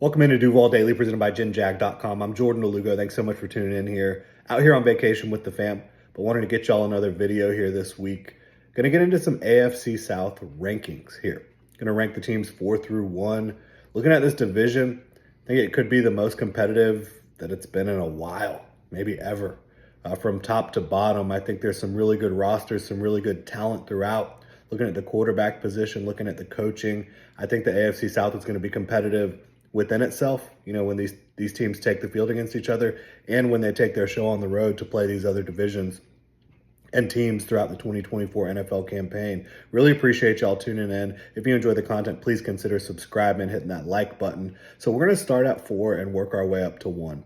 Welcome into Duval Daily, presented by GenJag.com. I'm Jordan Lugo. Thanks so much for tuning in here. Out here on vacation with the fam, but wanted to get y'all another video here this week. Going to get into some AFC South rankings here. Going to rank the teams 4 through 1. Looking at this division, I think it could be the most competitive that it's been in a while, maybe ever. From top to bottom, I think there's some really good rosters, some really good talent throughout. Looking at the quarterback position, looking at the coaching, I think the AFC South is going to be competitive within itself, when these teams take the field against each other and when they take their show on the road to play these other divisions and teams throughout the 2024 NFL campaign. Really appreciate y'all tuning in. If you enjoy the content, please consider subscribing and hitting that like button. So we're going to start at 4 and work our way up to 1.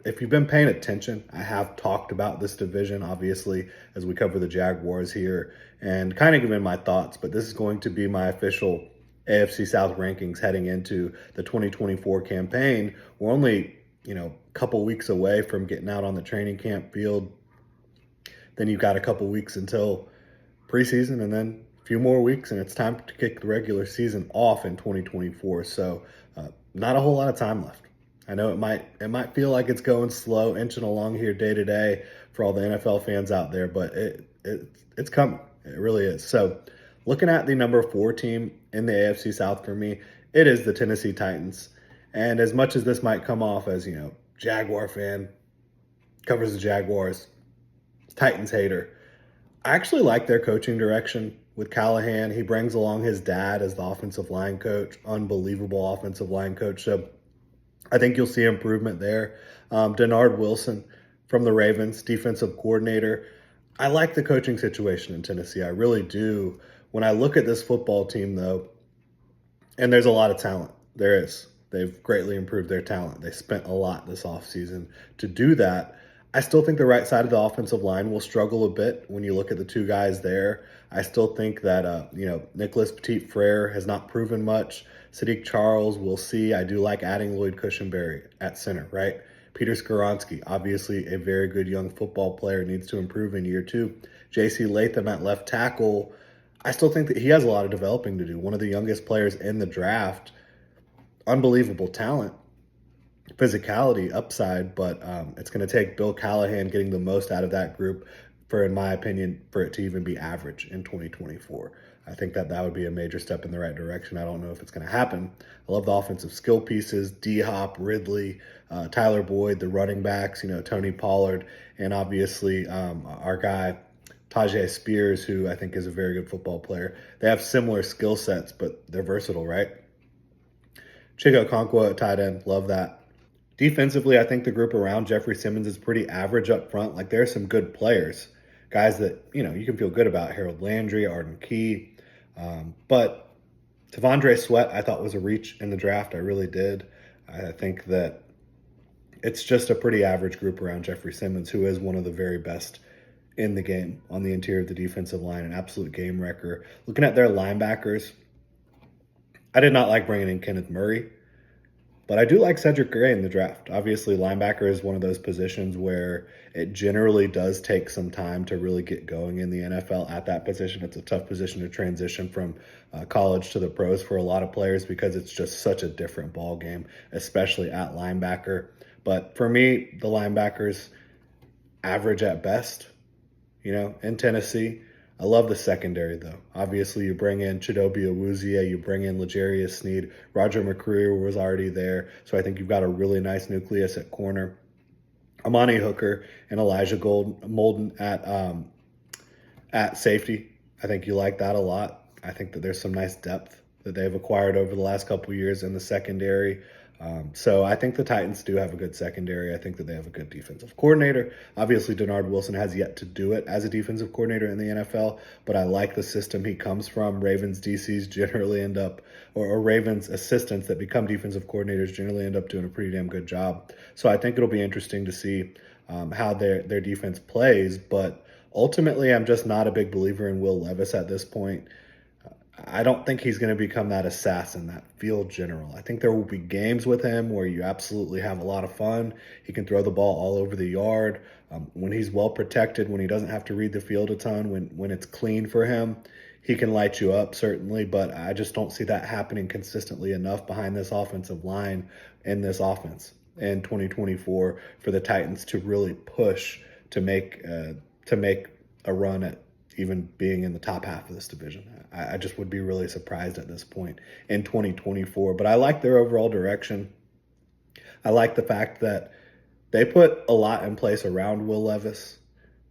If you've been paying attention, I have talked about this division, obviously, as we cover the Jaguars here and kind of given my thoughts, but this is going to be my official AFC South rankings heading into the 2024 campaign. We're only, a couple weeks away from getting out on the training camp field. Then you've got a couple weeks until preseason and then a few more weeks, and it's time to kick the regular season off in 2024. So not a whole lot of time left. I know it might feel like it's going slow, inching along here day to day for all the NFL fans out there, but it's coming. It really is. So looking at the number 4 team in the AFC South for me, it is the Tennessee Titans. And as much as this might come off as, Jaguar fan, covers the Jaguars, Titans hater, I actually like their coaching direction with Callahan. He brings along his dad as the offensive line coach, unbelievable offensive line coach. So I think you'll see improvement there. Denard Wilson from the Ravens, defensive coordinator. I like the coaching situation in Tennessee. I really do. When I look at this football team, though, and there's a lot of talent. There is. They've greatly improved their talent. They spent a lot this offseason to do that. I still think the right side of the offensive line will struggle a bit when you look at the two guys there. I still think that, Nicholas Petit-Frere has not proven much. Sadiq Charles, we'll see. I do like adding Lloyd Cushenberry at center, right? Peter Skoronski, obviously a very good young football player, needs to improve in year 2. J.C. Latham at left tackle. I still think that he has a lot of developing to do. One of the youngest players in the draft. Unbelievable talent, physicality, upside, but it's going to take Bill Callahan getting the most out of that group for, in my opinion, for it to even be average in 2024. I think that would be a major step in the right direction. I don't know if it's going to happen. I love the offensive skill pieces, D-Hop, Ridley, Tyler Boyd, the running backs, Tony Pollard, and obviously our guy, Tajay Spears, who I think is a very good football player. They have similar skill sets, but they're versatile, right? Chigo Okonkwo at tight end, love that. Defensively, I think the group around Jeffrey Simmons is pretty average up front. Like, there are some good players, guys that, you can feel good about. Harold Landry, Arden Key. But T'Vondre Sweat, I thought, was a reach in the draft. I really did. I think that it's just a pretty average group around Jeffrey Simmons, who is one of the very best in the game on the interior of the defensive line, an absolute game wrecker. Looking at their linebackers, I did not like bringing in Kenneth Murray, but I do like Cedric Gray in the draft. Obviously, linebacker is one of those positions where it generally does take some time to really get going in the NFL at that position. It's a tough position to transition from college to the pros for a lot of players because it's just such a different ball game, especially at linebacker. But for me, the linebackers average at best, in Tennessee. I love the secondary, though. Obviously, you bring in Chidobe Awuzie, you bring in L'Jarius Sneed. Roger McCreary was already there, so I think you've got a really nice nucleus at corner. Amani Hooker and Elijah Molden at safety. I think you like that a lot. I think that there's some nice depth that they've acquired over the last couple of years in the secondary. So I think the Titans do have a good secondary. I think that they have a good defensive coordinator. Obviously, Denard Wilson has yet to do it as a defensive coordinator in the NFL, but I like the system he comes from. Ravens DCs generally end up, or Ravens assistants that become defensive coordinators generally end up doing a pretty damn good job. So I think it'll be interesting to see how their defense plays, but ultimately I'm just not a big believer in Will Levis at this point. I don't think he's going to become that assassin, that field general. I think there will be games with him where you absolutely have a lot of fun. He can throw the ball all over the yard. When he's well protected, when he doesn't have to read the field a ton, when it's clean for him, He can light you up, certainly, but I just don't see that happening consistently enough behind this offensive line in this offense in 2024 for the Titans to really push to make a run at even being in the top half of this division. I just would be really surprised at this point in 2024. But I like their overall direction. I like the fact that they put a lot in place around Will Levis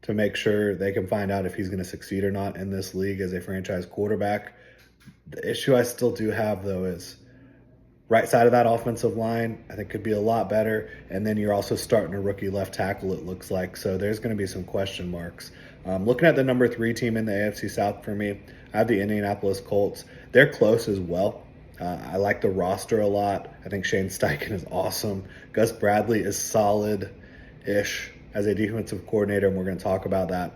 to make sure they can find out if he's going to succeed or not in this league as a franchise quarterback. The issue I still do have, though, is right side of that offensive line, I think could be a lot better. And then you're also starting a rookie left tackle, it looks like. So there's going to be some question marks. Looking at the number 3 team in the AFC South for me, I have the Indianapolis Colts. They're close as well. I like the roster a lot. I think Shane Steichen is awesome. Gus Bradley is solid-ish as a defensive coordinator, and we're going to talk about that.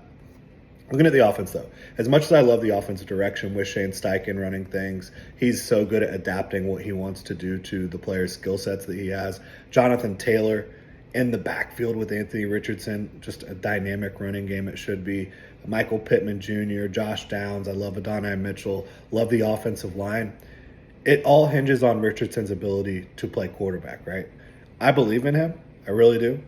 Looking at the offense, though, as much as I love the offensive direction with Shane Steichen running things, he's so good at adapting what he wants to do to the players' skill sets that he has. Jonathan Taylor in the backfield with Anthony Richardson, just a dynamic running game it should be. Michael Pittman Jr., Josh Downs, I love Adonai Mitchell, love the offensive line. It all hinges on Richardson's ability to play quarterback, right? I believe in him. I really do.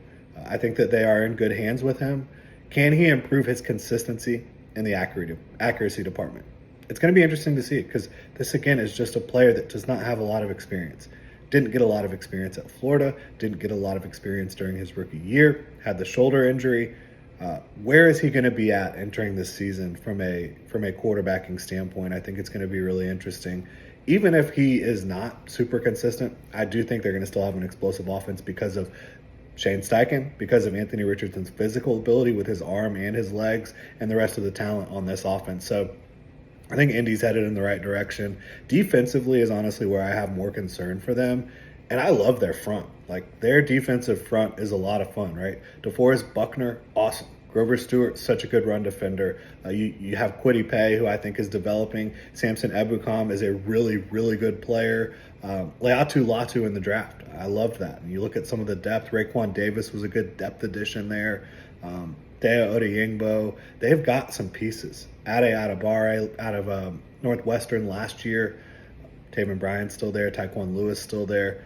I think that they are in good hands with him. Can he improve his consistency in the accuracy department? It's going to be interesting to see because this, again, is just a player that does not have a lot of experience. Didn't get a lot of experience at Florida. Didn't get a lot of experience during his rookie year. Had the shoulder injury. Where is he going to be at entering this season from a quarterbacking standpoint? I think it's going to be really interesting. Even if he is not super consistent, I do think they're going to still have an explosive offense because of Shane Steichen, because of Anthony Richardson's physical ability with his arm and his legs, and the rest of the talent on this offense. So I think Indy's headed in the right direction. Defensively is honestly where I have more concern for them, and I love their front. Like, their defensive front is a lot of fun, right? DeForest Buckner, awesome. Grover Stewart, such a good run defender. You have Kwity Paye, who I think is developing. Samson Ebukam is a really, really good player. Leatu Latu in the draft. I loved that. And you look at some of the depth. Raekwon Davis was a good depth addition there. Deo Odeyingbo. They've got some pieces. Ade Adebare out of Northwestern last year. Taven Bryan's still there. Tyquan Lewis still there.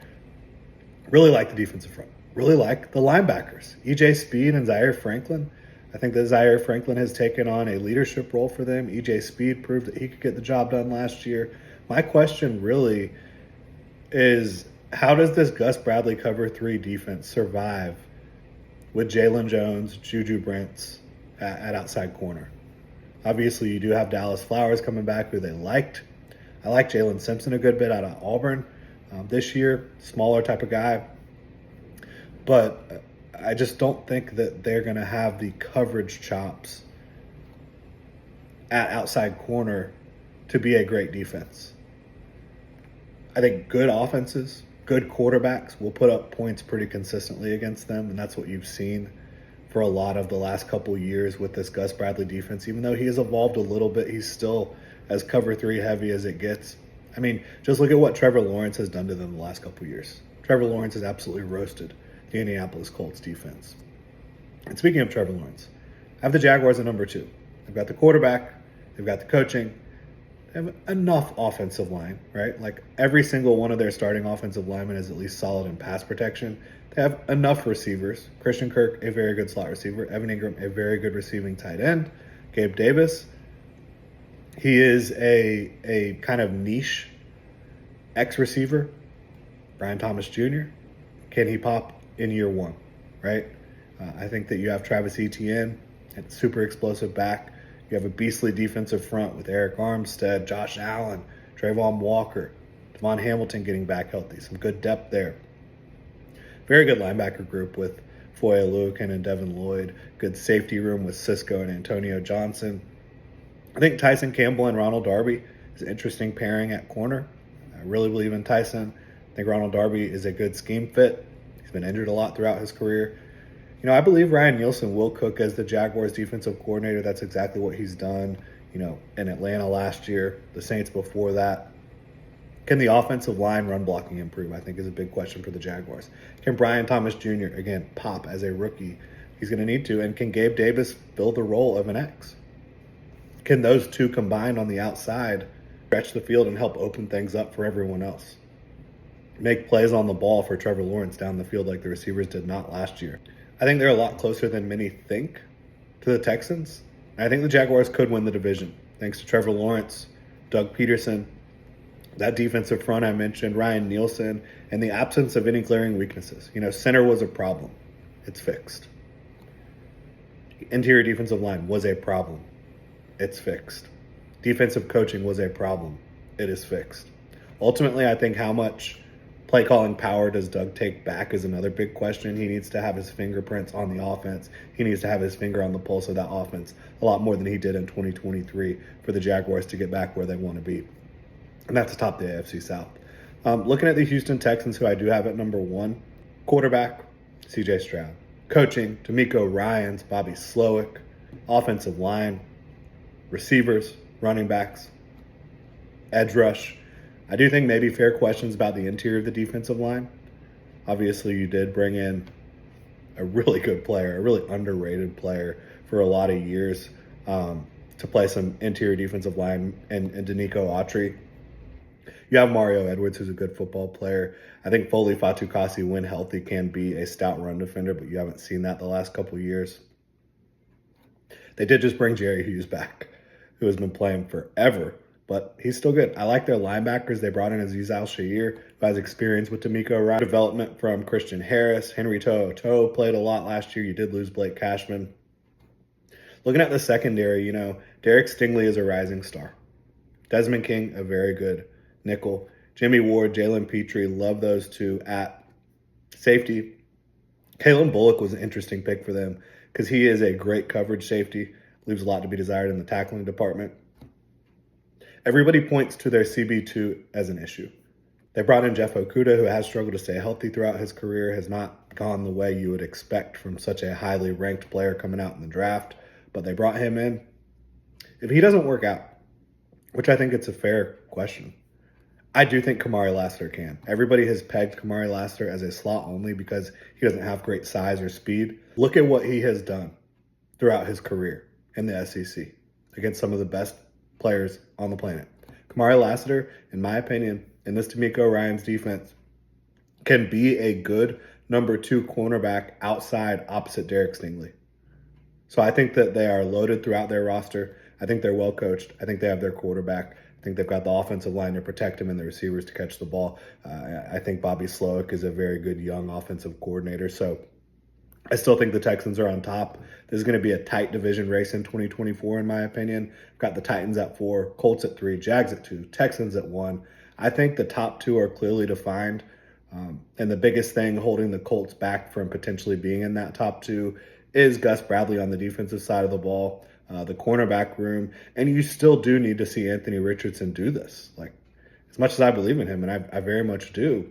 Really like the defensive front. Really like the linebackers. EJ Speed and Zaire Franklin. I think that Zaire Franklin has taken on a leadership role for them. EJ Speed proved that he could get the job done last year. My question really is, how does this Gus Bradley cover 3 defense survive with Jalen Jones, Juju Brents at outside corner? Obviously, you do have Dallas Flowers coming back, who they liked. I like Jalen Simpson a good bit out of Auburn this year. Smaller type of guy. But I just don't think that they're going to have the coverage chops at outside corner to be a great defense. I think good offenses, good quarterbacks will put up points pretty consistently against them, and that's what you've seen for a lot of the last couple years with this Gus Bradley defense. Even though he has evolved a little bit, he's still as cover 3 heavy as it gets. I mean, just look at what Trevor Lawrence has done to them the last couple years. Trevor Lawrence has absolutely roasted the Indianapolis Colts defense. And speaking of Trevor Lawrence, I have the Jaguars at number 2. They've got the quarterback, they've got the coaching, they have enough offensive line, right? Like, every single one of their starting offensive linemen is at least solid in pass protection. They have enough receivers. Christian Kirk, a very good slot receiver. Evan Ingram, a very good receiving tight end. Gabe Davis, he is a kind of niche X-receiver. Brian Thomas Jr., can he pop in year 1, right? I think that you have Travis Etienne, a super explosive back. You have a beastly defensive front with Eric Armstead, Josh Allen, Trayvon Walker, Devon Hamilton getting back healthy. Some good depth there. Very good linebacker group with Foye Oluokun and Devin Lloyd. Good safety room with Cisco and Antonio Johnson. I think Tyson Campbell and Ronald Darby is an interesting pairing at corner. I really believe in Tyson. I think Ronald Darby is a good scheme fit. He's been injured a lot throughout his career. You know, I believe Ryan Nielsen will cook as the Jaguars defensive coordinator. That's exactly what he's done, you know, in Atlanta last year, the Saints before that. Can the offensive line run blocking improve, I think, is a big question for the Jaguars. Can Brian Thomas Jr., again, pop as a rookie? He's going to need to. And can Gabe Davis fill the role of an X? Can those two combined on the outside stretch the field and help open things up for everyone else? Make plays on the ball for Trevor Lawrence down the field like the receivers did not last year. I think they're a lot closer than many think to the Texans. I think the Jaguars could win the division thanks to Trevor Lawrence, Doug Peterson, that defensive front I mentioned, Ryan Nielsen, and the absence of any glaring weaknesses. Center was a problem. It's fixed. Interior defensive line was a problem. It's fixed. Defensive coaching was a problem. It is fixed. Ultimately, I think how much play calling power does Doug take back is another big question. He needs to have his fingerprints on the offense. He needs to have his finger on the pulse of that offense a lot more than he did in 2023 for the Jaguars to get back where they want to be. And that's atop the AFC South. Looking at the Houston Texans, who I do have at number 1, quarterback, CJ Stroud. Coaching, D'Amico Ryans, Bobby Slowick. Offensive line, receivers, running backs, edge rush. I do think maybe fair questions about the interior of the defensive line. Obviously, you did bring in a really good player, a really underrated player for a lot of years to play some interior defensive line, and Danico Autry. You have Mario Edwards, who's a good football player. I think Foley Fatukasi, when healthy, can be a stout run defender, but you haven't seen that the last couple of years. They did just bring Jerry Hughes back, who has been playing forever, but he's still good. I like their linebackers. They brought in Aziz Al-Shaair, who has experience with D'Amico Ryan. Development from Christian Harris. Henry To'oTo'o played a lot last year. You did lose Blake Cashman. Looking at the secondary, Derek Stingley is a rising star. Desmond King, a very good nickel. Jimmy Ward, Jalen Petrie, love those two at safety. Kalen Bullock was an interesting pick for them because he is a great coverage safety. Leaves a lot to be desired in the tackling department. Everybody points to their CB2 as an issue. They brought in Jeff Okudah, who has struggled to stay healthy throughout his career, has not gone the way you would expect from such a highly ranked player coming out in the draft, but they brought him in. If he doesn't work out, which I think it's a fair question, I do think Kamari Lassiter can. Everybody has pegged Kamari Lassiter as a slot only because he doesn't have great size or speed. Look at what he has done throughout his career in the SEC against some of the best players on the planet. Kamari Lassiter, in my opinion, in this D'Amico Ryans defense, can be a good number 2 cornerback outside opposite Derek Stingley. So I think that they are loaded throughout their roster. I think they're well coached. I think they have their quarterback. I think they've got the offensive line to protect him and the receivers to catch the ball. I think Bobby Slowick is a very good young offensive coordinator. So I still think the Texans are on top. This is going to be a tight division race in 2024, in my opinion. I've got the Titans at 4, Colts at 3, Jags at 2, Texans at 1. I think the top 2 are clearly defined. And the biggest thing holding the Colts back from potentially being in that top 2 is Gus Bradley on the defensive side of the ball. The cornerback room, and you still do need to see Anthony Richardson do this. Like, as much as I believe in him, and I very much do,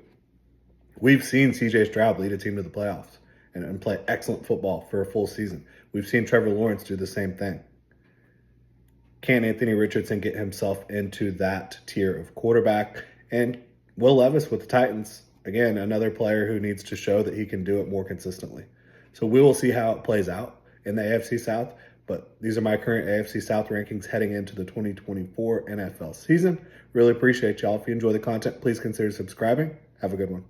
we've seen CJ Stroud lead a team to the playoffs and play excellent football for a full season. We've seen Trevor Lawrence do the same thing. Can Anthony Richardson get himself into that tier of quarterback? And Will Levis with the Titans, again, another player who needs to show that he can do it more consistently. So we will see how it plays out in the AFC South. But these are my current AFC South rankings heading into the 2024 NFL season. Really appreciate y'all. If you enjoy the content, please consider subscribing. Have a good one.